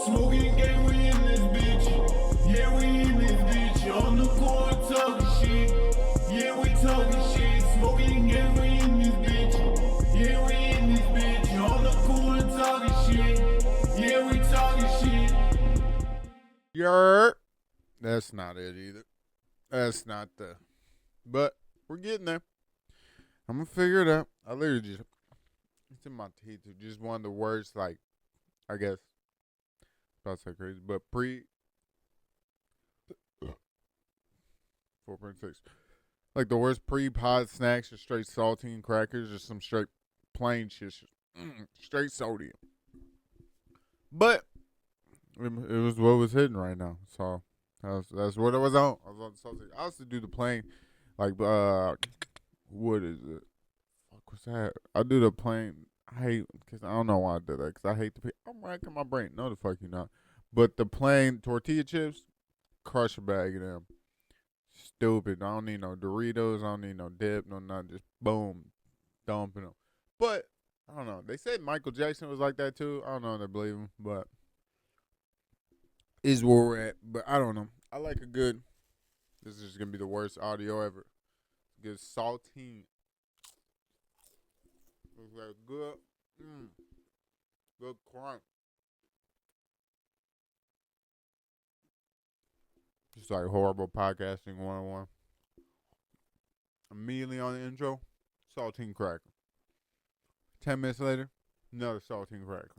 Smoking gang, we in this bitch. Yeah, we in this bitch. On the court talking shit. Yeah, we talking shit. Smoking gang, we in this bitch. Yeah, we in this bitch. On the court talking shit. Yeah, we talking shit. Yer. That's not it either. That's not the. But we're getting there. I'm gonna figure it out. I literally just. It's in my teeth. It's just one of the words, like, I guess. About to say crazy, but 4.6. Like the worst pre-pod snacks are straight saltine crackers or some straight plain shit. Straight sodium. But it was what was hitting right now. So that's what it was on. I was on salty. I used to do the plain, like, what is it? Fuck, what's that? I do the plain. I hate, because I don't know why I did that, because I hate the people. I'm racking my brain. No, the fuck you not. But the plain tortilla chips, crush a bag of them. Stupid. I don't need no Doritos. I don't need no dip. No nothing. Just boom, dumping them. But I don't know. They said Michael Jackson was like that too. I don't know if they believe him, but is where we're at. But I don't know. I like a good. This is gonna be the worst audio ever. Good saltine. It's like good. Good crunch. Just like horrible podcasting 101. Immediately on the intro, saltine cracker. 10 minutes later, another saltine cracker.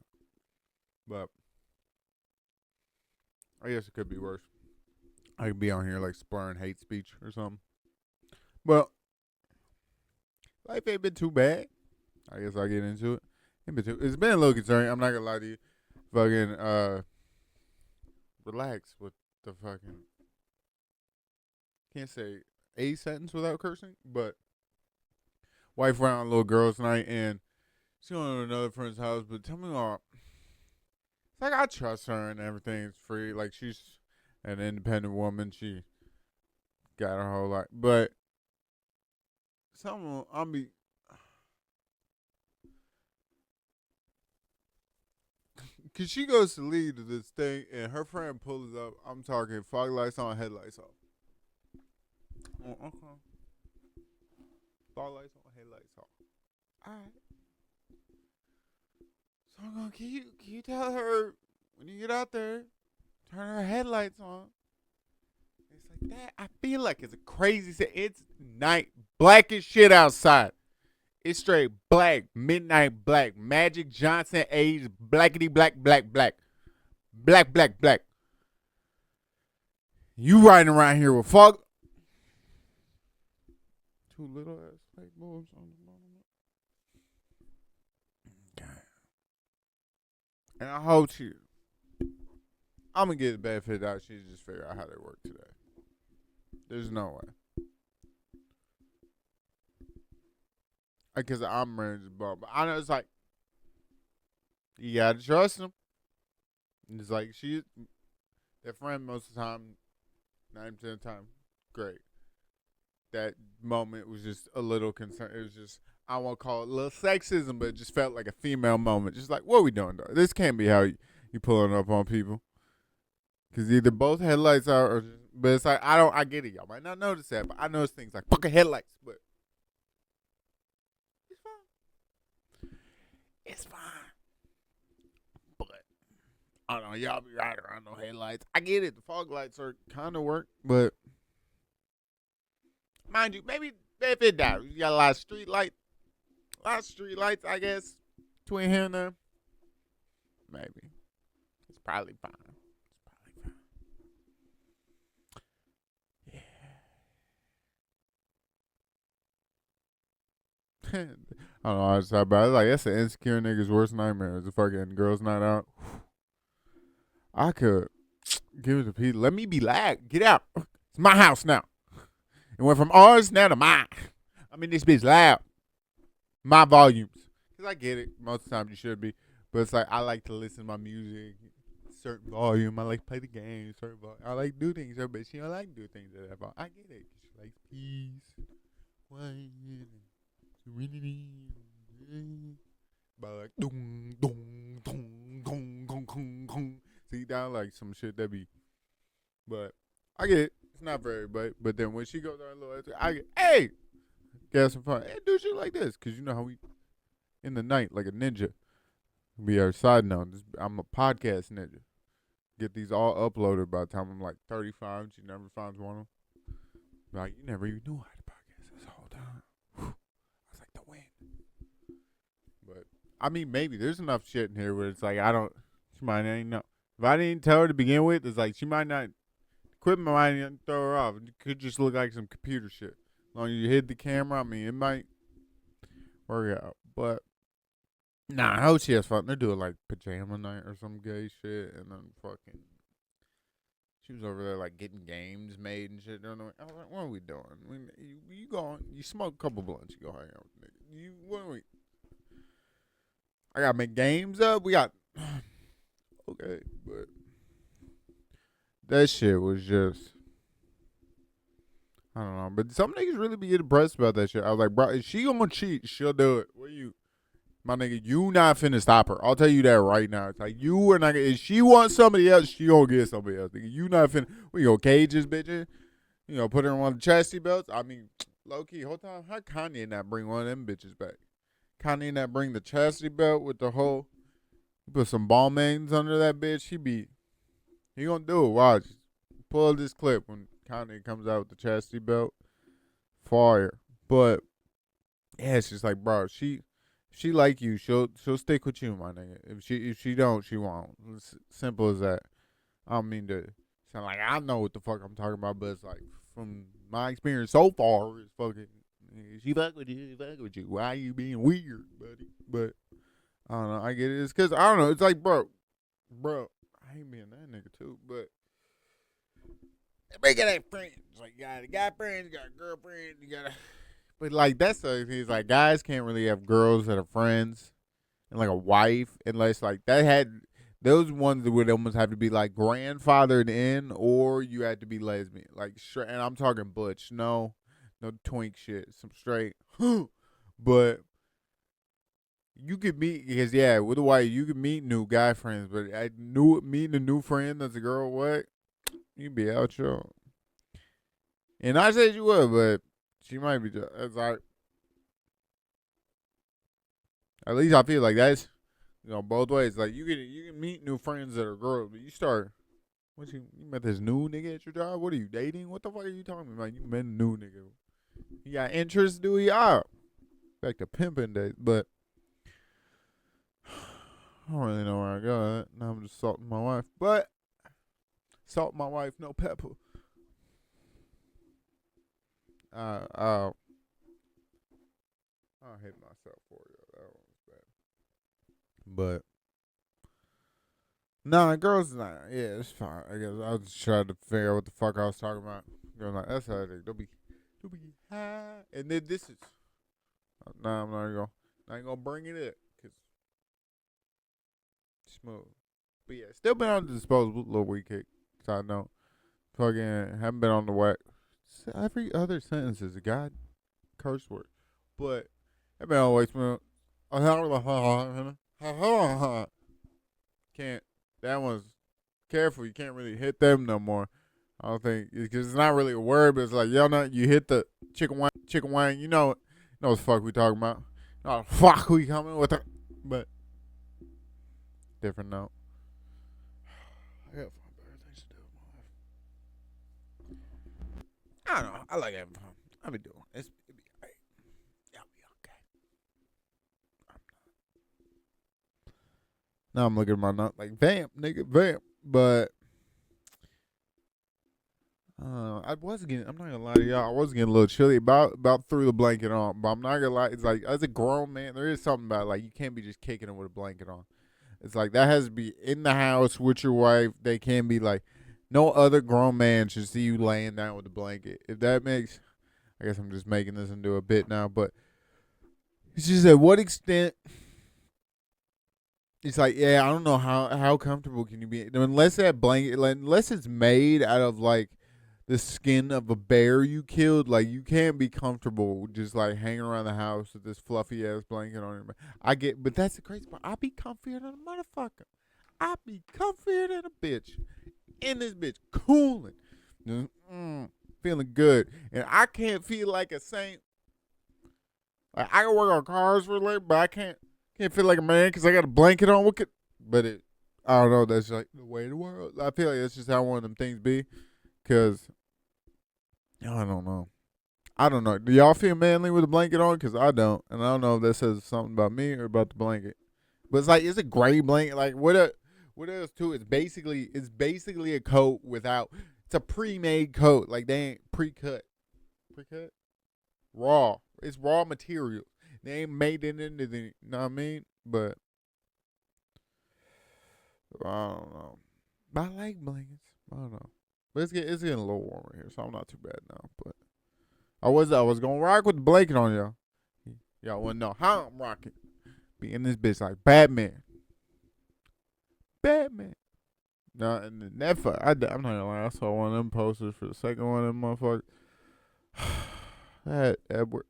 But I guess it could be worse. I could be on here like spurring hate speech or something. Well, life ain't been too bad. I guess I'll get into it. It's been a little concerning. I'm not gonna lie to you. Fucking relax with the fucking. Can't say a sentence without cursing, but wife went out on little girls' night and she went to another friend's house. But tell me all, it's like I trust her and everything's free. Like she's an independent woman. She got her whole life, but someone I'll be. Cause she goes to lead to this thing and her friend pulls up. I'm talking fog lights on, headlights off. Oh, okay. Fog lights on, headlights off. Alright. So I'm going, can you tell her when you get out there, turn her headlights on? It's like that. I feel like it's a crazy set. It's night. Black as shit outside. It's straight black. Midnight black. Magic Johnson age. Blackity black, black, black. Black, black, black. You riding around here with fog. Two little ass fake boobs on the bottom. God. And I hope she. I'm gonna get the benefit out. She just figure out how they work today. There's no way. Because I'm ready to bump. I know it's like you gotta trust them. It's like their friend most of the time, 90% of the time, great. That moment was just a little concern. It was just, I won't call it a little sexism, but it just felt like a female moment. Just like, what are we doing, though? This can't be how you pulling up on people. Because either both headlights are, or just, but it's like, I get it. Y'all might not notice that, but I notice things like fucking headlights, but it's fine. It's fine. But, I don't know, y'all be riding around no headlights. I get it. The fog lights are kind of work, but mind you, maybe if it does, you got a lot of street lights, I guess, between here and there. Maybe. It's probably fine. Yeah. I don't know how to talk about it. Like, that's an insecure nigga's worst nightmare. Is a fucking girls' night out. I could give it to Pete. Let me be loud. Get out. It's my house now. It went from ours now to mine. I mean, this bitch loud. My volumes. Because I get it. Most of the time you should be. But it's like, I like to listen to my music. Certain volume. I like to play the game. Certain volume. I like to do things. But she don't like to do things at that volume. I get it. She likes peace. Quiet. Serenity. But like, dong, dong, dong, dong, dong, dong, dong. See, down like some shit that be. But I get it. It's not for everybody. But then when she goes on a little, I get, hey, get some fun. Hey, do shit like this, cause you know how we in the night like a ninja. Be our side note. I'm a podcast ninja. Get these all uploaded by the time I'm like 35. She never finds one of them. Like, you never even knew I had a podcast this whole time. Whew. I was like the wind. But I mean, maybe there's enough shit in here where it's like she might not even know. If I didn't tell her to begin with, it's like she might not. Equipment might not throw her off. It could just look like some computer shit. As long as you hit the camera, I mean, it might work out. But nah, I hope she has fun. They're doing like pajama night or some gay shit, and then fucking. She was over there like getting games made and shit. I was like, what are we doing? You go, you smoke a couple blunts, you go hang out with niggas. What are we? I gotta make games up. We got okay, but that shit was just I don't know. But some niggas really be depressed about that shit. I was like, bro, if she gonna cheat, she'll do it. What you? My nigga, you not finna stop her. I'll tell you that right now. It's like, you are not gonna, if she wants somebody else, she gonna get somebody else. Nigga, you not finna, we gonna cage this bitch in? You know, put her in one of the chastity belts? I mean, low-key, whole time, how Kanye not bring one of them bitches back? Kanye not bring the chastity belt with the whole, put some ball mains under that bitch? He gonna do it. Watch. Pull this clip when Kanye comes out with the chastity belt. Fire. But, yeah, it's just like, bro, she like you, she'll stick with you, my nigga. If she don't, she won't. It's simple as that. I don't mean to sound like I know what the fuck I'm talking about, but it's like from my experience so far, it's fucking she fuck with you, Why are you being weird, buddy? But I don't know. I get it. It's cause I don't know. It's like, bro, I ain't being that nigga too, but make it ain't friends. Like, you got friends, you got a girlfriend, you got a. But, like, that's the thing. Like, guys can't really have girls that are friends and, like, a wife unless, like, those ones that would almost have to be, like, grandfathered in or you had to be lesbian. Like, and I'm talking butch. No twink shit. Some straight. But you could meet, because, yeah, with a wife, you could meet new guy friends. But meeting a new friend that's a girl, what? You'd be out, yo. And I said you would, but. She might be just, it's like, at least I feel like that's, both ways. Like, you can meet new friends that are girls, but you met this new nigga at your job? What are you, dating? What the fuck are you talking about? You met a new nigga. You got interest, do you? Back to pimping days, but I don't really know where I go. Now I'm just salting my wife, but salt my wife, no pepper. I'll hit myself for you. That one's bad. But nah, girls not. Yeah, it's fine. I guess I was just trying to figure out what the fuck I was talking about. Girls like, that's how they don't be high. And then this is. Nah, I'm not gonna bring it up because smooth. But yeah, still been on the disposable little weed kick. Side note, fucking haven't been on the whack. Every other sentence is a god curse word. But I've been always been can't that one's careful, you can't really hit them no more. I don't think because it's not really a word, but it's like you hit the chicken wing, you know what the fuck we talking about. Oh fuck we coming with it. But different note. I got fun better things to do with my life. I don't know. I like having fun. I'll be doing it. It'll be alright. Y'all be okay. Now I'm looking at my nut like, vamp, nigga, vamp. But I'm not gonna lie to y'all, I was getting a little chilly. About threw the blanket on. But I'm not gonna lie, it's like, as a grown man, there is something about it. Like, you can't be just kicking it with a blanket on. It's like, that has to be in the house with your wife. They can't be like, no other grown man should see you laying down with a blanket. If that makes, I guess I'm just making this into a bit now, but it's just at what extent, it's like, yeah, I don't know how comfortable can you be, unless that blanket, unless it's made out of like the skin of a bear you killed, like you can't be comfortable just like hanging around the house with this fluffy ass blanket on your back. I get, but that's the crazy part. I be comfier than a motherfucker. I be comfier than a bitch. In this bitch, cooling. Feeling good. And I can't feel like a saint. Like, I can work on cars for a living, but I can't feel like a man because I got a blanket on. But I don't know. That's like the way of the world. I feel like that's just how one of them things be. Because, I don't know. Do y'all feel manly with a blanket on? Because I don't. And I don't know if that says something about me or about the blanket. But it's like, it's a gray blanket. Like, what else too? It's basically a coat without, it's a pre-made coat. Like, they ain't pre-cut. Pre-cut? Raw. It's raw material. They ain't made it into the, you know what I mean? But I don't know. But I like blankets. I don't know. But it's getting a little warmer here, so I'm not too bad now. But I was gonna rock with the blanket on y'all. Y'all wanna know how I'm rocking? Be in this bitch like Batman. No, and I'm not gonna lie. I saw one of them posters for the second one of them motherfuckers. That Edward.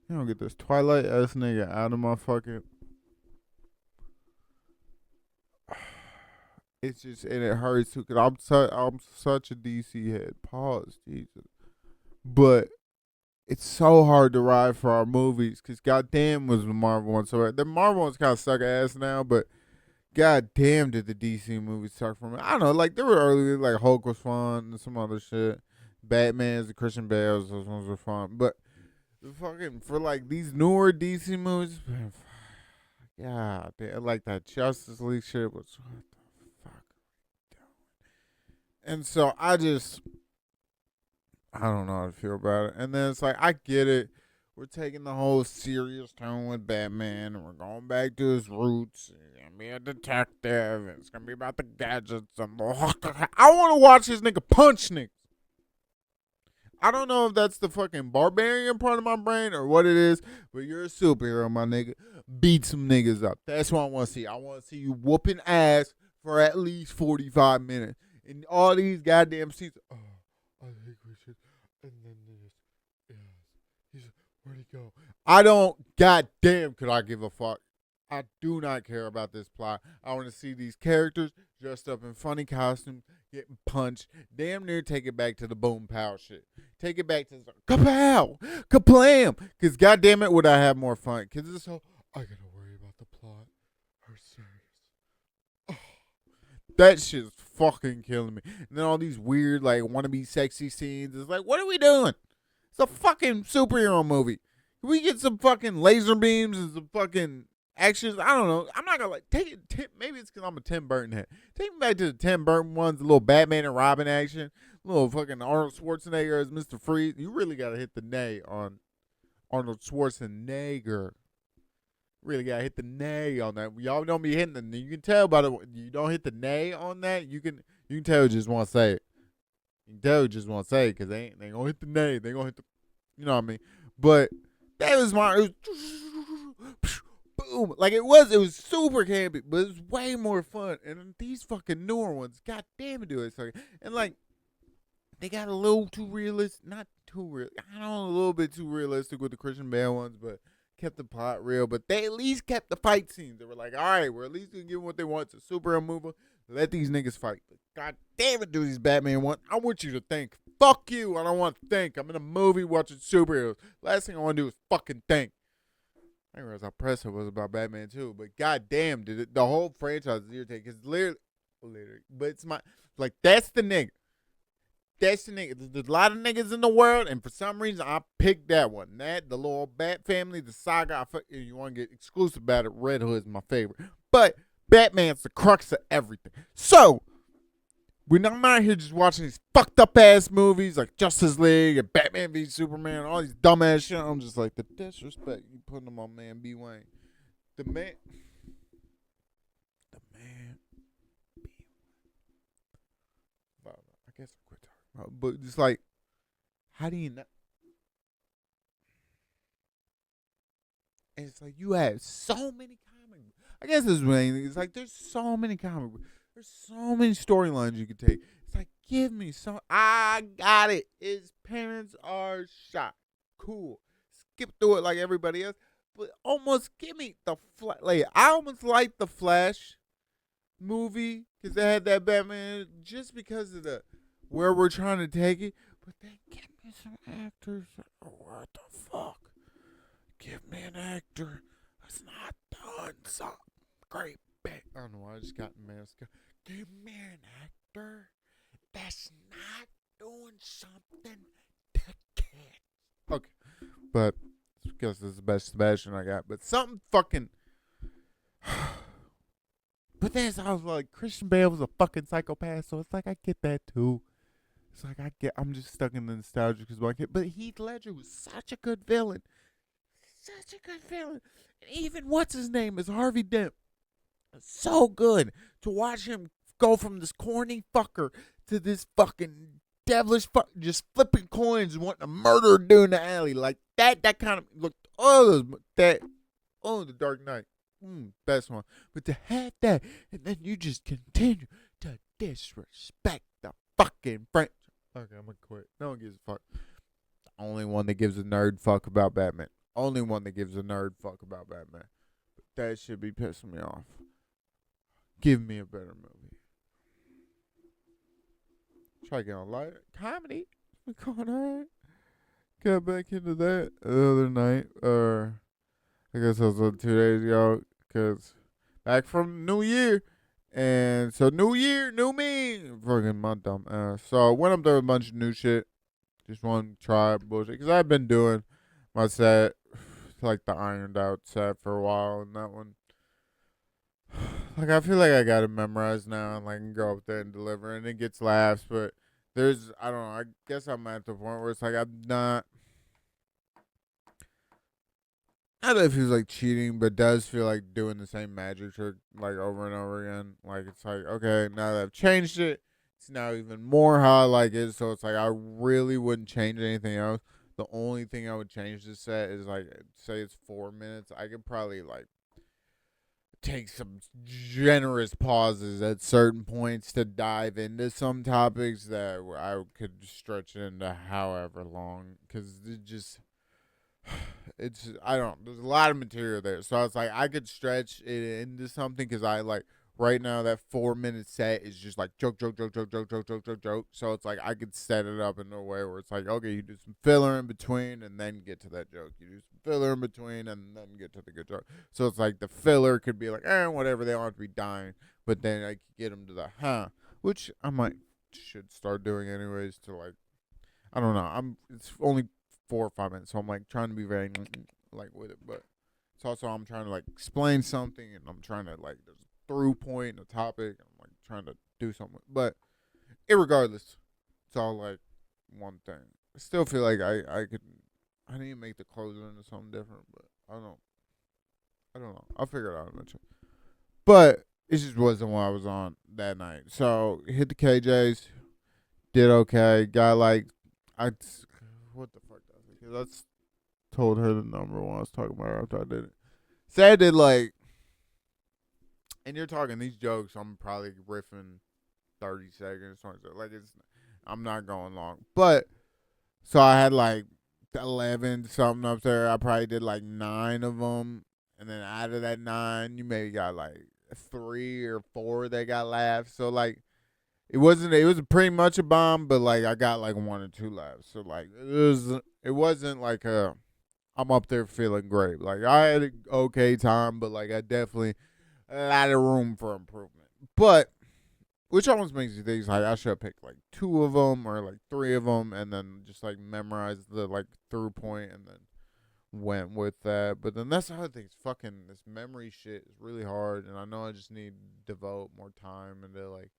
You don't get this Twilight ass nigga out of my fucking. It's just, and it hurts too, because I'm such a DC head. Pause, Jesus. But it's so hard to ride for our movies, because goddamn was the Marvel one. So the Marvel ones kind of suck ass now, but goddamn did the DC movies suck for me. I don't know, like, they were early, like Hulk was fun and some other shit. Batman's, the Christian Bales, those ones were fun. But for like these newer DC movies, man, yeah, like that Justice League shit was, what the fuck are we doing? And so I don't know how to feel about it. And then it's like, I get it. We're taking the whole serious tone with Batman, and we're going back to his roots. He's gonna be a detective, and it's gonna be about the gadgets and I want to watch this nigga punch niggas. I don't know if that's the fucking barbarian part of my brain or what it is, but you're a superhero, my nigga. Beat some niggas up. That's what I want to see. I want to see you whooping ass for at least 45 minutes. And all these goddamn scenes. Oh, I think we should. And then this. Yeah. Where'd he go? I don't. Goddamn, could I give a fuck? I do not care about this plot. I want to see these characters dressed up in funny costumes, getting punched. Damn near take it back to the boom pow shit. Take it back to the kapow, kaplam. Because goddamn it, would I have more fun? Because it's so, I gotta worry about the plot. Her serious. Oh, that shit's fucking killing me. And then all these weird, like, wannabe sexy scenes. It's like, what are we doing? It's a fucking superhero movie. Can we get some fucking laser beams and some fucking actions? I don't know. I'm not gonna like take it. Maybe it's because I'm a Tim Burton head. Take me back to the Tim Burton ones, the little Batman and Robin action, little fucking Arnold Schwarzenegger as Mr. Freeze. You really gotta hit the nay on Arnold Schwarzenegger. Really gotta hit the nay on that. Y'all don't be hitting the. You can tell by the. You don't hit the nay on that. You can tell you just want to say it. You can tell you just want to say it because they ain't gonna hit the nay. They gonna hit the. You know what I mean? But that was my. It was, boom. Like it was super campy, but it was way more fun. And these fucking newer ones, god damn it, do it. And like, they got a little too realistic, not too real. I don't know, a little bit too realistic with the Christian Bale ones, but kept the plot real. But they at least kept the fight scenes. They were like, all right, we're at least gonna give them what they want. It's a superhero movie. Let these niggas fight. But god damn it, do these Batman ones. I want you to think. Fuck you. I don't want to think. I'm in a movie watching superheroes. Last thing I want to do is fucking think. I didn't realize how pressed it was about Batman too, but goddamn, did it, the whole franchise is irritating because literally, but it's like that's the nigga. That's the nigga. There's a lot of niggas in the world, and for some reason, I picked that one. That, the little Bat family, the saga. You want to get exclusive about it, Red Hood's my favorite. But Batman's the crux of everything. So, we're not out here just watching these fucked up ass movies like Justice League and Batman v Superman, all these dumbass shit. I'm just like, the disrespect you putting them on man B. Wayne. The man B. Well, I guess I quit talking about it. But it's like, how do you not? And it's like, you have so many comic books. I guess this is what it's like, there's so many comic books. There's so many storylines you could take. It's like, give me some. I got it. His parents are shot. Cool. Skip through it like everybody else. But almost give me the Flash. Like, I almost like the Flash movie because they had that Batman just because of the where we're trying to take it. But then give me some actors. Oh, what the fuck? Give me an actor that's not done some great bit. I don't know why I just got mask. Give me an actor that's not doing something to kids. Okay, but I guess this is the best Sebastian I got. But something fucking. But then I was like, Christian Bale was a fucking psychopath, so it's like I get that too. It's like I'm just stuck in the nostalgia because my kid. But Heath Ledger was such a good villain, such a good villain. And even what's his name is Harvey Dent. So good to watch him go from this corny fucker to this fucking devilish fuck, just flipping coins and wanting to murder a dude in the alley like that. That kind of look. The Dark Knight. Best one. But to have that, and then you just continue to disrespect the fucking French. Okay, I'm gonna quit. No one gives a fuck. The only one that gives a nerd fuck about Batman. Only one that gives a nerd fuck about Batman. But that should be pissing me off. Give me a better movie. Try to get on light comedy. We're going alright. Got back into that the other night, or I guess it was 2 days ago, because back from New Year. And so New Year, new me. Fucking my dumb ass. So I went up there with a bunch of new shit. Just want to try bullshit. Because I've been doing my set, like the ironed out set for a while. And that one, like I feel like I got it memorized now. And like I can go up there and deliver. And it gets laughs. But there's, I don't know. I guess I'm at the point where it's like I'm not. Not that it feels like cheating, but does feel like doing the same magic trick like over and over again. Like it's like, okay, now that I've changed it, it's now even more how I like it. So it's like I really wouldn't change anything else. The only thing I would change this set is like, say it's 4 minutes. I could probably like take some generous pauses at certain points to dive into some topics that I could stretch into however long, because it just. It's I don't. There's a lot of material there, so it's like I could stretch it into something because I like right now that 4 minute set is just like joke, joke, joke, joke, joke, joke, joke, joke, joke. So it's like I could set it up in a way where it's like, okay, you do some filler in between and then get to that joke. You do some filler in between and then get to the good joke. So it's like the filler could be like, whatever, they don't have to be dying, but then I could get them to the which I should start doing anyways. To like, I don't know. It's only 4 or 5 minutes, so I'm like trying to be very like with it, but it's also I'm trying to like explain something, and I'm trying to like there's a through point in a topic, and I'm like trying to do something, but irregardless, it's all like one thing. I still feel like I need to make the closer into something different, but I don't know. I'll figure it out eventually. But it just wasn't what I was on that night, so hit the KJs, did okay, got like what the fuck. That's told her the number when I was talking about her after I did it. Say I did like, and you're talking these jokes, I'm probably riffing 30 seconds. Like I'm not going long. But, so I had like 11 something up there. I probably did like 9 of them. And then out of that 9, you maybe got like 3 or 4 that got laughs. So like, it was pretty much a bomb, but like I got like 1 or 2 laughs. So like it wasn't like I'm up there feeling great. Like I had an okay time, but like I definitely a lot of room for improvement. But which almost makes you think like I should have picked like 2 of them or like 3 of them, and then just like memorize the like through point, and then went with that. But then that's the other thing. Fucking this memory shit is really hard, and I know I just need to devote more time into like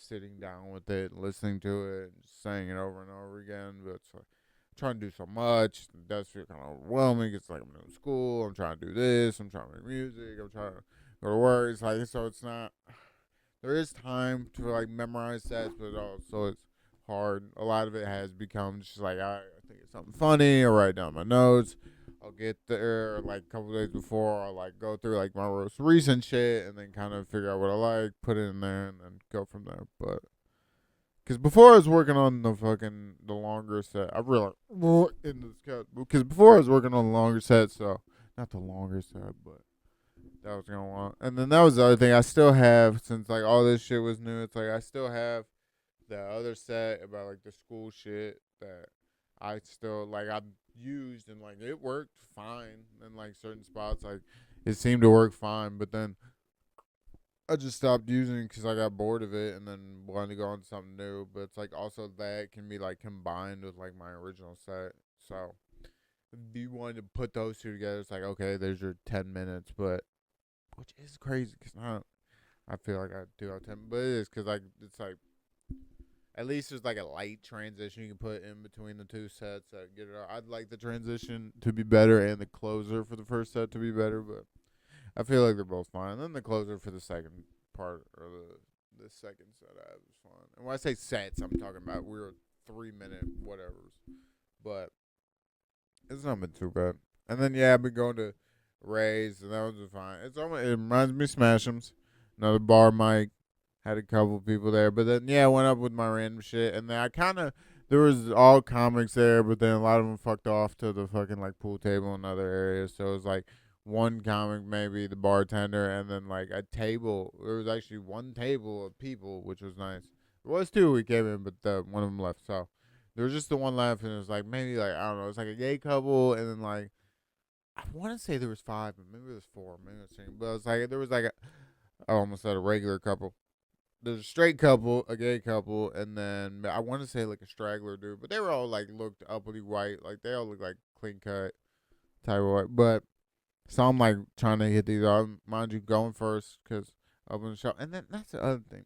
sitting down with it, listening to it, and just saying it over and over again. But it's like I'm trying to do so much. It does feel kind of overwhelming. It's like I'm in school. I'm trying to do this. I'm trying to make music. I'm trying to go to work. It's like, so it's not. There is time to like memorize sets, but also it's hard. A lot of it has become just like I think it's something funny. I write down my notes. I'll get there like a couple days before. I'll like go through like my most recent shit and then kind of figure out what I like, put it in there, and then go from there. But because before I was working on the longer set, I realized in this cat because before I was working on the longer set, so not the longer set, but that I was gonna want. And then that was the other thing I still have, since like all this shit was new. It's like I still have the other set about like the school shit that I still like I've used, and like it worked fine in like certain spots. Like it seemed to work fine, but then I just stopped using it because I got bored of it and then wanted to go on to something new. But it's like also that can be like combined with like my original set. So if you wanted to put those two together, it's like okay, there's your 10 minutes, but which is crazy because I feel like I do have 10, but it is because like it's like at least there's like a light transition you can put in between the two sets that get it out. I'd like the transition to be better and the closer for the first set to be better, but I feel like they're both fine. And then the closer for the second part or the second set I have is fine. And when I say sets, I'm talking about we're 3 minute whatever's, but it's not been too bad. And then yeah, I've been going to Ray's and that was fine. It reminds me of Smash'ems. Another bar mic. Had a couple people there, but then yeah, I went up with my random shit, and then I kind of there was all comics there, but then a lot of them fucked off to the fucking like pool table and other areas. So it was like one comic, maybe the bartender, and then like a table. There was actually one table of people, which was nice. There was two we came in, but one of them left. So there was just the one left, and it was like maybe like I don't know, it's like a gay couple, and then like I want to say there was five, but maybe there was four, maybe it was three. But it was like there was like I almost said a regular couple. There's a straight couple, a gay couple, and then I want to say like a straggler dude, but they were all like looked uppity white, like they all look like clean cut type of white. But so I'm like trying to hit these off, mind you, going first because open the shop, and then that's the other thing.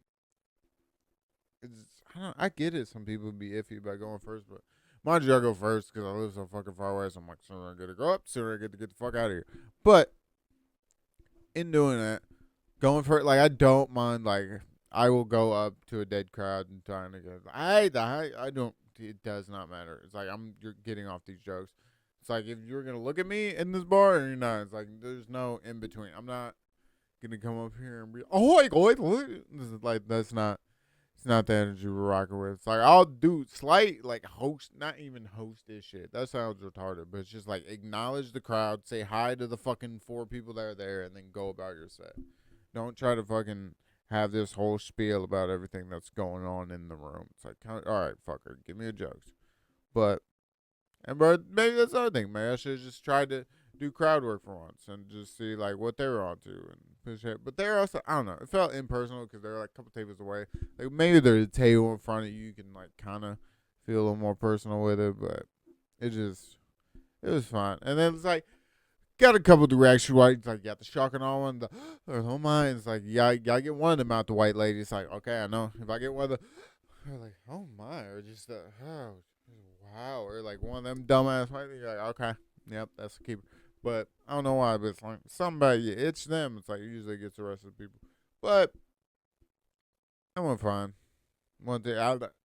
I get it. Some people be iffy about going first, but mind you, I go first because I live so fucking far away. So I'm like, sooner I get to go up, sooner I get to get the fuck out of here. But in doing that, going for it, like I don't mind. Like I will go up to a dead crowd and trying to get. I don't. It does not matter. It's like you're getting off these jokes. It's like if you're gonna look at me in this bar or you're not. It's like there's no in between. I'm not gonna come up here and be oh my god. This is like that's not. It's not the energy we're rocking with. It's like I'll do slight like host, not even host this shit. That sounds retarded, but it's just like acknowledge the crowd, say hi to the fucking four people that are there, and then go about your set. Don't try to fucking have this whole spiel about everything that's going on in the room. It's like, all right, fucker, give me a jokes. But maybe that's the other thing. Maybe I should have just tried to do crowd work for once and just see like what they were onto and push it. But they're also I don't know. It felt impersonal because they're like a couple tables away. Like maybe there's a table in front of you. You can like kind of feel a little more personal with it. But it was fun. And then it's like got a couple direct white. Like got the shock and all one. The oh my. It's like yeah, you gotta get one of them out. The white lady. It's like okay, I know. If I get one of the, they're like oh my, or just oh wow, or like one of them dumbass white. You're like okay, yep, that's a keeper. But I don't know why, but it's like somebody you itch them. It's like it usually gets the rest of the people. But I went fine. One day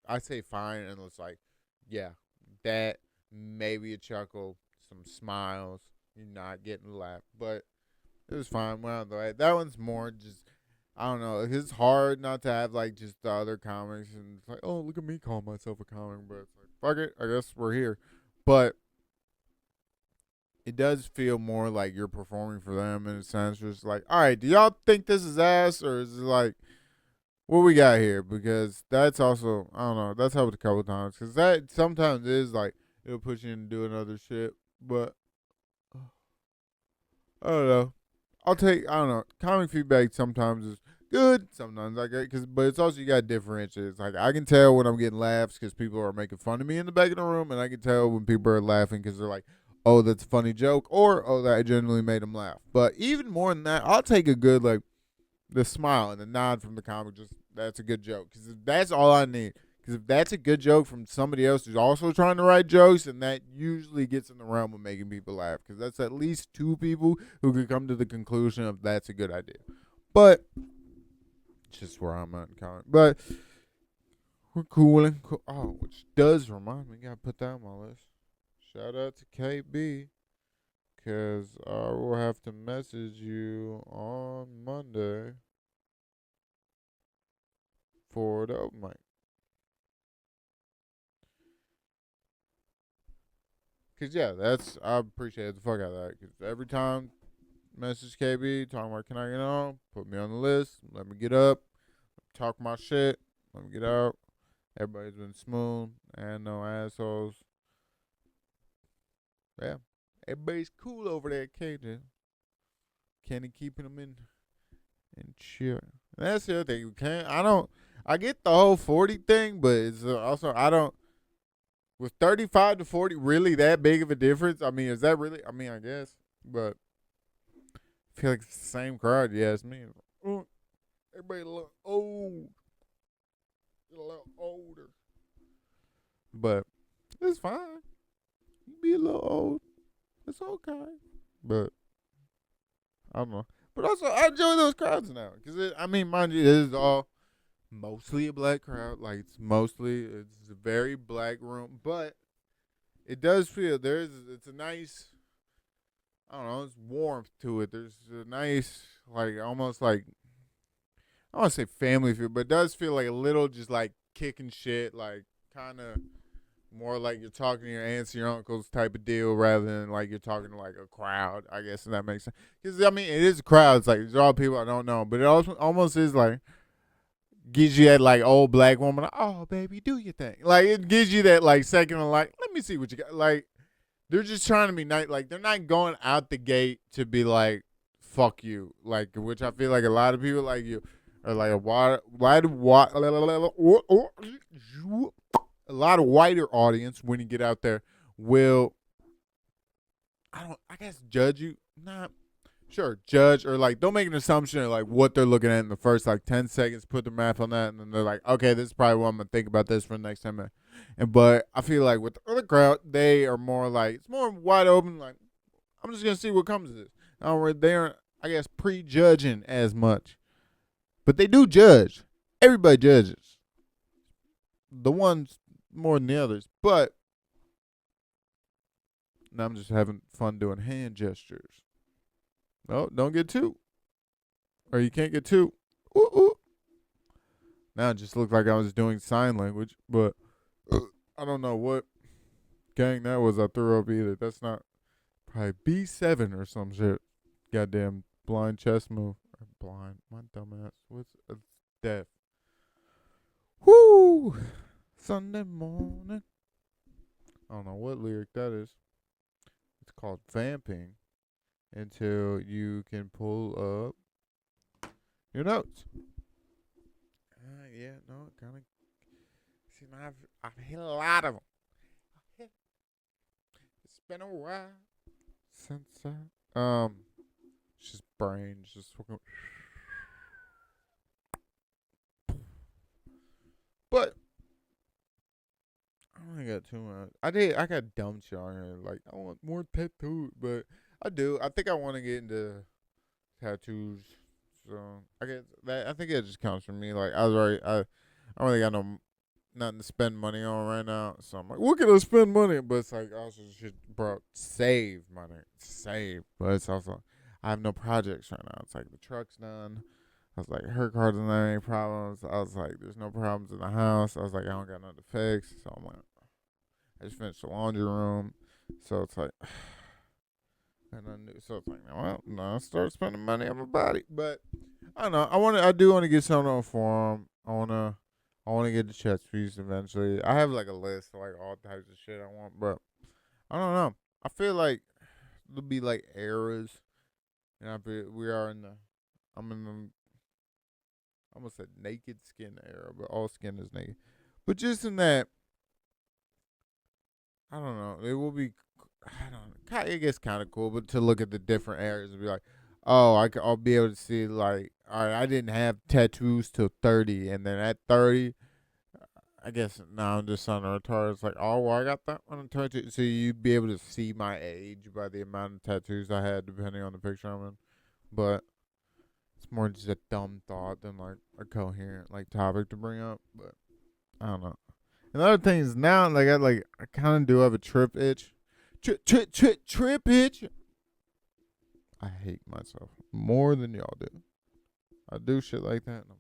I say fine, and it's like yeah, that maybe a chuckle, some smiles. You're not getting a laugh, but it was fine. Went out the way. That one's more just I don't know. It's hard not to have like just the other comics and it's like, oh look at me calling myself a comic, but it's like fuck it. I guess we're here. But it does feel more like you're performing for them in a sense. Just like, all right, do y'all think this is ass or is it like what we got here? Because that's also I don't know. That's helped a couple times because that sometimes is like it'll push you into doing other shit, but I don't know. I don't know. Comic feedback sometimes is good, sometimes I get, but it's also you got to differentiate. It's like I can tell when I'm getting laughs because people are making fun of me in the back of the room, and I can tell when people are laughing because they're like, oh, that's a funny joke, or oh, that I genuinely made them laugh. But even more than that, I'll take a good, like, the smile and the nod from the comic, just that's a good joke because that's all I need. Because if that's a good joke from somebody else who's also trying to write jokes, and that usually gets in the realm of making people laugh. Because that's at least two people who could come to the conclusion of that's a good idea. But it's just where I'm at in comic. But we're cooling. Oh, which does remind me, gotta put that on my list. Shout out to KB. Because I will have to message you on Monday for the open mic. Cause yeah, I appreciate the fuck out of that. Cause every time message KB, talking about can I get on? Put me on the list. Let me get up. Talk my shit. Let me get out. Everybody's been smooth and no assholes. Yeah, everybody's cool over there, KJ. Kenny keeping them in cheer. And that's the other thing. I get the whole 40 thing, but it's also I don't. Was 35 to 40 really that big of a difference? I mean, is that really? I mean, I guess, but I feel like it's the same crowd. You ask me. Everybody look old, a little older, but it's fine. You be a little old, it's okay. But I don't know. But also, I enjoy those crowds now because I mean, mind you, it is all mostly a black crowd. Like it's a very black room, but it does feel it's a nice, I don't know, it's warmth to it. There's a nice, like almost like I don't want to say family feel, but it does feel like a little just like kicking shit, like kind of more like you're talking to your aunts and your uncles type of deal rather than like you're talking to like a crowd, I guess, if that makes sense. Because, I mean, it is a crowd. It's like, there's all people I don't know, but it also almost is like, gives you that like old black woman, like, oh, baby, do your thing. Like, it gives you that like second of like, let me see what you got. Like, they're just trying to be nice. Like, they're not going out the gate to be like, fuck you. Like, which I feel like a lot of people like you are like a lot of whiter audience when you get out there will, I guess judge you. Not sure, judge or like don't make an assumption of like what they're looking at in the first like 10 seconds, put the math on that, and then they're like, okay, this is probably what I'm gonna think about this for the next 10 minutes. But I feel like with the other crowd, they are more like it's more wide open, like I'm just gonna see what comes of this. They aren't, I guess, prejudging as much. But they do judge. Everybody judges. The ones more than the others. But now I'm just having fun doing hand gestures. No, don't get two. Or you can't get two. Ooh, ooh. Now it just looked like I was doing sign language. But I don't know what gang that was I threw up either. That's not probably B7 or some shit. Goddamn blind chess move. Blind. My dumbass. What's deaf? Whoo! Sunday morning. I don't know what lyric that is. It's called Vamping until you can pull up your notes. Yeah, no, kind of. See, I've hit a lot of them. It's been a while since it's just brains, just fucking. But I only got too much. I got dumb shit on here. Like I want more tattoos, but I do. I think I want to get into tattoos. So I get that. I think it just comes from me. Like I don't really got nothing to spend money on right now. So I'm like, what can I spend money? But it's like I also should save money, save. But it's also I have no projects right now. It's like the truck's done. I was like, her car doesn't have any problems. I was like, there's no problems in the house. I was like, I don't got nothing to fix. So I'm like, I just finished the laundry room. So it's like, so it's like, well, no, I start spending money on my body. But I don't know. I do want to get something on form. I want to get the chest piece eventually. I have like a list of like all types of shit I want, but I don't know. I feel like there'll be like eras, and I'm in the I almost said naked skin era, but all skin is naked. But just in that, I don't know. It will be, I don't know. I guess kind of cool, but to look at the different areas and be like, oh, I'll be able to see like, all right, I didn't have tattoos till 30, and then at 30, I guess now I'm just on a retard. It's like, oh, well, I got that one on tattoo. So you'd be able to see my age by the amount of tattoos I had, depending on the picture I'm in. But it's more just a dumb thought than like a coherent like topic to bring up. But I don't know. Another thing is now like I kind of do have a trip itch. Trip itch. I hate myself more than y'all do. I do shit like that. And I'm like,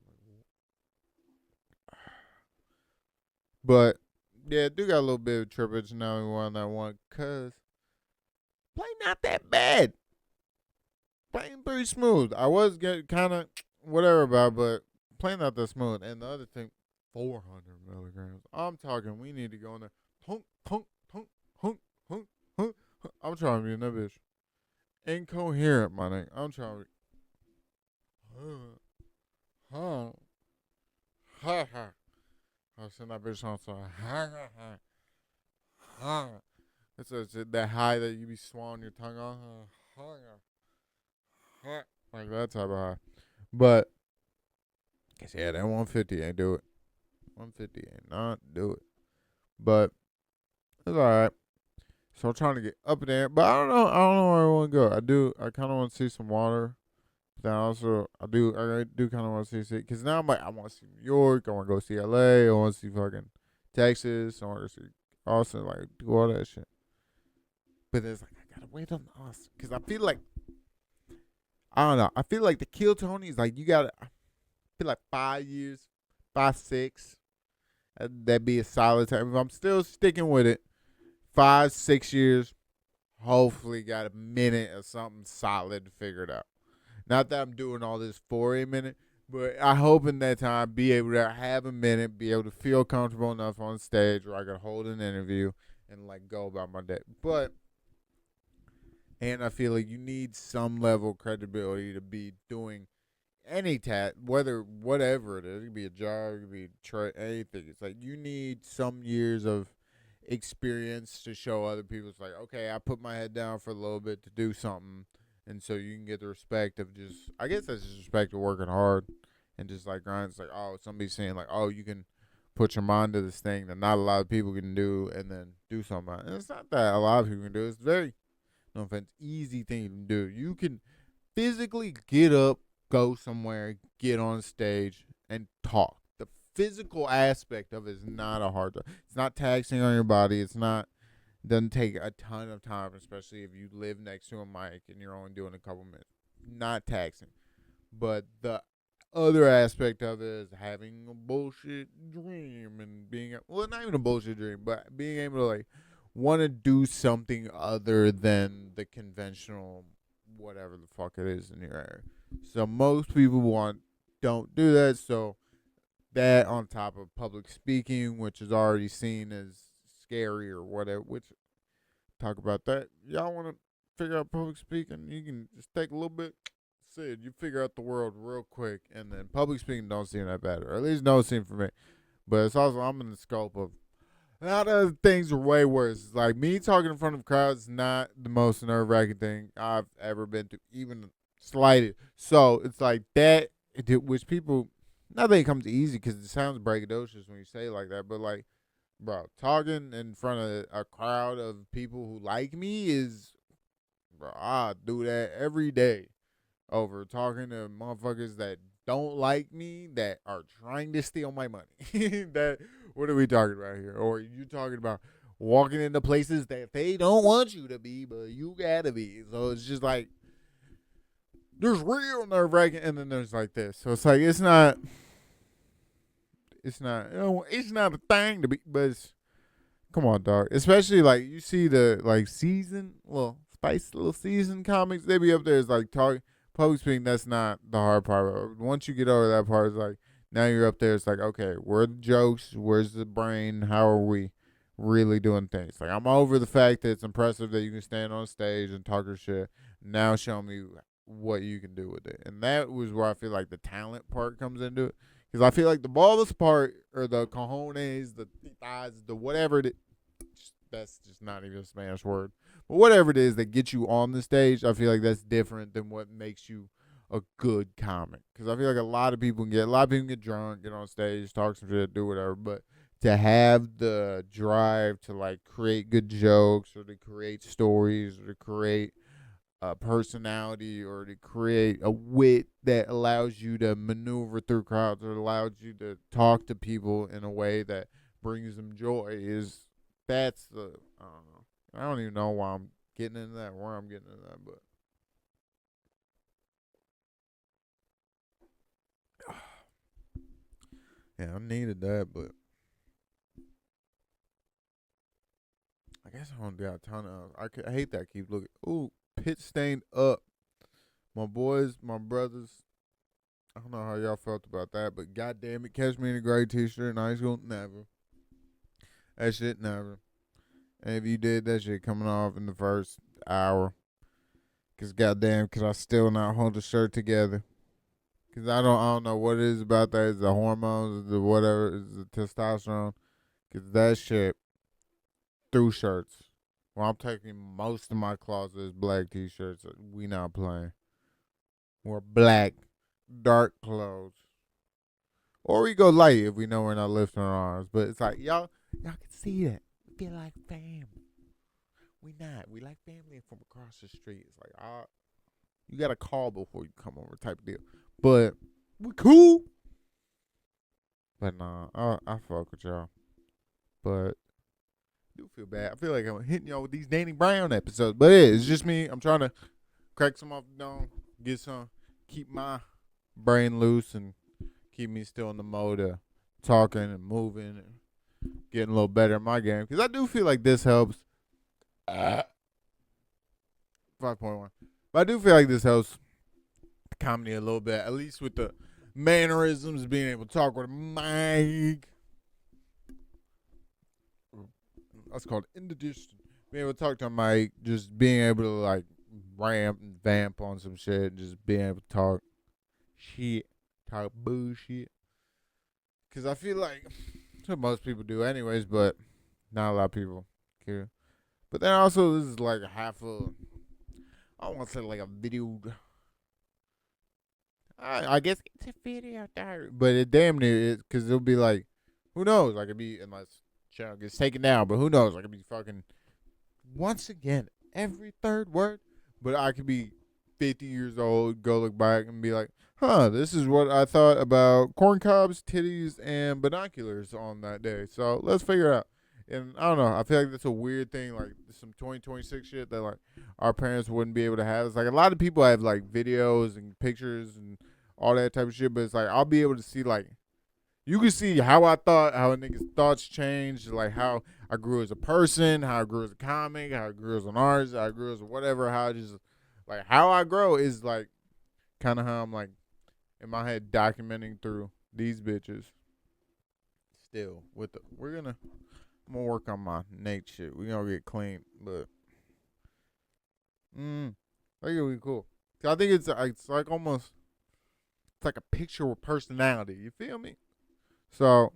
but yeah, I do got a little bit of trip itch now. We won that one, cause play not that bad. playing pretty smooth. I was getting kind of whatever about, but playing not that smooth. And the other thing, 400 milligrams. I'm talking. We need to go in there. Hunk, hunk, hunk, hunk, hunk, hunk. I'm trying to be in that bitch. Incoherent, my nigga. I'm trying to be. Huh. Ha ha. I was sending that bitch on so ha ha ha. Ha. It's that high that you be swallowing your tongue on. Like that type of high. But, yeah, that 150 ain't do it. 150 ain't not do it. But, it's alright. So I'm trying to get up in there. But I don't know. I don't know where I want to go. I kind of want to see some water. But then also, I do kind of want to see, because now I'm like, I want to see New York. I want to go see LA. I want to see fucking Texas. I want to see Austin. Like, do all that shit. But it's like, I gotta wait on Austin. Because I feel like, I don't know. I feel like the Kill Tony is like, I feel like 5 years, 5, 6. That'd be a solid time. If I'm still sticking with it, 5, 6 years, hopefully got a minute of something solid figured out. Not that I'm doing all this for a minute, but I hope in that time be able to have a minute, be able to feel comfortable enough on stage where I can hold an interview and like go about my day. And I feel like you need some level of credibility to be doing any whatever it is. It could be a job, it could be anything. It's like you need some years of experience to show other people. It's like, okay, I put my head down for a little bit to do something. And so you can get the respect of just, I guess that's just respect of working hard and just like grind. It's like, oh, somebody's saying like, oh, you can put your mind to this thing that not a lot of people can do and then do something. And it's not that a lot of people can do. It's very, no offense, easy thing to do. You can physically get up, go somewhere, get on stage, and talk. The physical aspect of it is not a hard job. It's not taxing on your body. Doesn't take a ton of time, especially if you live next to a mic and you're only doing a couple minutes. Not taxing. But the other aspect of it is having a bullshit dream and not even a bullshit dream, but being able to like want to do something other than the conventional whatever the fuck it is in your area. So most people don't do that. So that on top of public speaking, which is already seen as scary or whatever, which talk about that. Y'all want to figure out public speaking? You can just take a little bit. Sid, you figure out the world real quick, and then public speaking don't seem that bad, or at least don't seem for me. But it's also, I'm in the scope of a lot of other things are way worse. It's like me talking in front of crowds is not the most nerve-wracking thing I've ever been to, even slighted. So it's like that, which people, not that it comes easy because it sounds braggadocious when you say it like that, but like, bro, talking in front of a crowd of people who like me is, bro, I do that every day over talking to motherfuckers that don't like me, that are trying to steal my money. What are we talking about here? Or you talking about walking into places that they don't want you to be, but you gotta be. So it's just like, there's real nerve-wracking, and then there's like this. So it's like, it's not, it's not a thing to be, but it's, come on, dog. Especially like you see the like spice little season comics, they be up there. It's like talking public speaking. That's not the hard part. Once you get over that part, it's like now you're up there. It's like, okay, where are the jokes? Where's the brain? How are we really doing things? Like, I'm over the fact that it's impressive that you can stand on stage and talk your shit. Now show me what you can do with it. And that was where I feel like the talent part comes into it. Because I feel like the ballers part, or the cojones, the thighs, the whatever it is, that's just not even a Spanish word. But whatever it is that gets you on the stage, I feel like that's different than what makes you a good comic. Because I feel like a lot of people can get drunk, get on stage, talk some shit, do whatever. But to have the drive to like create good jokes, or to create stories, or to create a personality, or to create a wit that allows you to maneuver through crowds, or allows you to talk to people in a way that brings them joy, that's the, I don't know. I don't even know why I'm getting into that, where I'm getting into that, but yeah, I needed that, but I guess I don't got a ton of. I hate that. I keep looking. Ooh, pit stained up my boys, my brothers. I don't know how y'all felt about that, but goddamn it, catch me in a gray t-shirt in high school, never. That shit never. And if you did, that shit coming off in the first hour. Cause goddamn, cause I still not hold the shirt together. Cause I don't know what it is about that. It's the hormones, it's the whatever, it's the testosterone. Cause that shit through shirts. Well, I'm taking most of my closet is black t-shirts. We not playing. We're black, dark clothes. Or we go light if we know we're not lifting our arms. But it's like, y'all can see that. We feel like family. We not. We like family from across the street. It's like, you got to call before you come over type of deal. But we cool. But nah, I fuck with y'all. But I do feel bad. I feel like I'm hitting y'all with these Danny Brown episodes. But it's just me. I'm trying to crack some off the dome. Get some. Keep my brain loose and keep me still in the mode of talking and moving and getting a little better in my game. Because I do feel like this helps. 5.1. But I do feel like this helps the comedy a little bit. At least with the mannerisms, being able to talk with a mic. That's called indigestion. Being able to talk to a mic. Just being able to like ramp and vamp on some shit. Just being able to talk shit. Talk bullshit. Because I feel like that's what most people do anyways, but not a lot of people care. But then also, this is like half a, I don't want to say like a video. I guess it's a video diary. But it damn near is, because it'll be like, who knows? Like, it'd be, unless channel gets taken down, but who knows? Like, it'd be fucking, once again, every third word. But I could be 50 years old, go look back and be like, this is what I thought about corn cobs, titties, and binoculars on that day. So let's figure it out. And I don't know. I feel like that's a weird thing, like some 2026 shit that like our parents wouldn't be able to have. It's like a lot of people have like videos and pictures and all that type of shit, but it's like I'll be able to see like you can see how I thought, how a nigga's thoughts changed, like how I grew as a person, how I grew as a comic, how I grew as an artist, how I grew as whatever, how I just like how I grow is like kind of how I'm like in my head documenting through these bitches. Still with the I'm gonna work on my Nate shit. We gonna get clean, but I think it'll be cool. I think it's like almost it's like a picture with personality. You feel me? So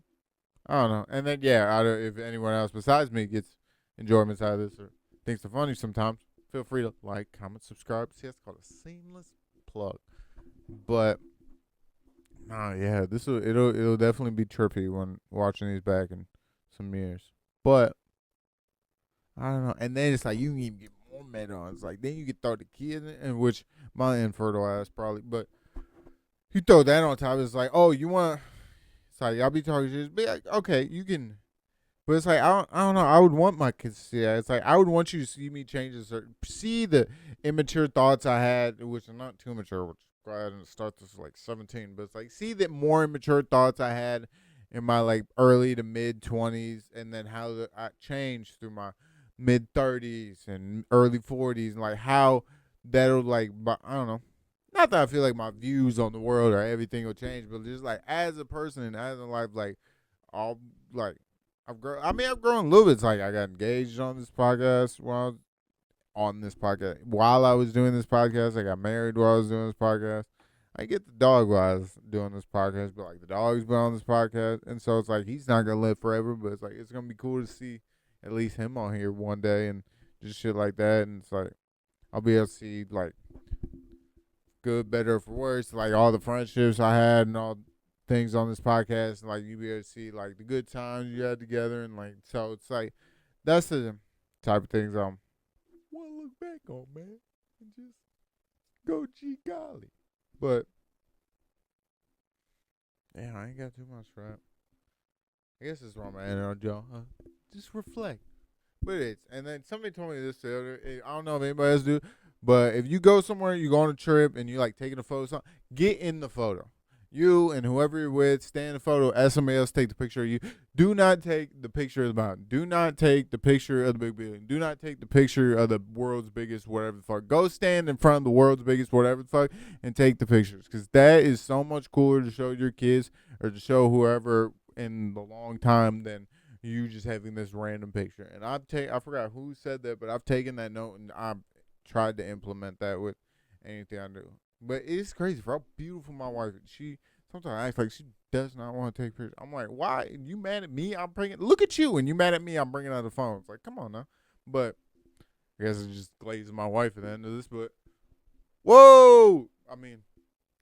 I don't know. And then yeah, if anyone else besides me gets enjoyment out of this or thinks it's funny sometimes, feel free to like, comment, subscribe. See, that's called a seamless plug. But yeah, it'll definitely be trippy when watching these back in some years. But I don't know. And then it's like you can even get more meta on. It's like then you can throw the kid in, which my infertile ass probably, but you throw that on top. It's like, oh, you want? It's like y'all be talking shit. Be like, okay, you can. But it's like I don't know. I would want my kids to see that. It's like I would want you to see me change see the immature thoughts I had, which are not too mature. Which go ahead and start this like 17, but it's like see the more immature thoughts I had in my like early to mid 20s, and then how I changed through my mid 30s and early 40s, and like how that'll like I don't know. Not that I feel like my views on the world or everything will change, but just like as a person and as in life, like all like. I've grown a little bit. It's like I got engaged on this podcast while I was doing this podcast. I got married while I was doing this podcast. I get the dog while I was doing this podcast, but like the dog's been on this podcast, and so it's like he's not gonna live forever. But it's like it's gonna be cool to see at least him on here one day and just shit like that. And it's like I'll be able to see like good, better, for worse, like all the friendships I had and all things on this podcast, and like you be able to see like the good times you had together, and like so it's like that's the type of things I'm want to look back on, man, and just go gee golly. But yeah, I ain't got too much for that. I guess it's wrong, man. Joe, just reflect. But it's and then somebody told me this the other. I don't know if anybody else do, but if you go somewhere, you go on a trip, and you like taking a photo, get in the photo. You and whoever you're with, stand a photo, ask somebody else to take the picture of you. Do not take the picture of the mountain. Do not take the picture of the big building. Do not take the picture of the world's biggest whatever the fuck. Go stand in front of the world's biggest whatever the fuck and take the pictures. Because that is so much cooler to show your kids or to show whoever in the long time than you just having this random picture. And I forgot who said that, but I've taken that note and I've tried to implement that with anything I do. But it's crazy for how beautiful my wife is. She sometimes acts like she does not want to take pictures. I'm like, why? You mad at me? I'm bringing. Look at you, and you mad at me? I'm bringing out the phone. It's like, come on now. But I guess it just glazes my wife at the end of this. But whoa, I mean,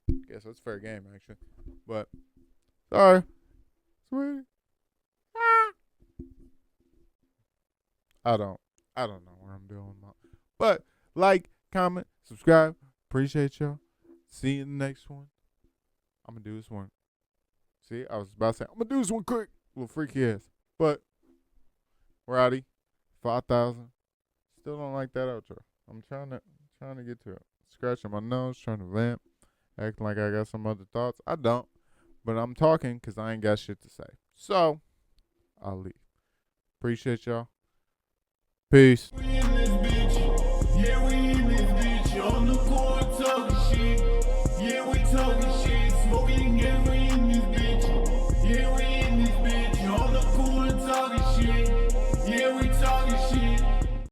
I guess that's fair game actually. But sorry, sweetie. I don't know where I'm doing. But like, comment, subscribe. Appreciate y'all. See you in the next one. I'm going to do this one. See, I was about to say, I'm going to do this one quick. Little freaky ass. But, rowdy, 5,000. Still don't like that outro. I'm trying to get to it. Scratching my nose, trying to vamp. Acting like I got some other thoughts. I don't. But I'm talking because I ain't got shit to say. So, I'll leave. Appreciate y'all. Peace. We in this bitch. Yeah, we in this bitch. On the court talking shit. Yeah, we talking shit. Smoking and we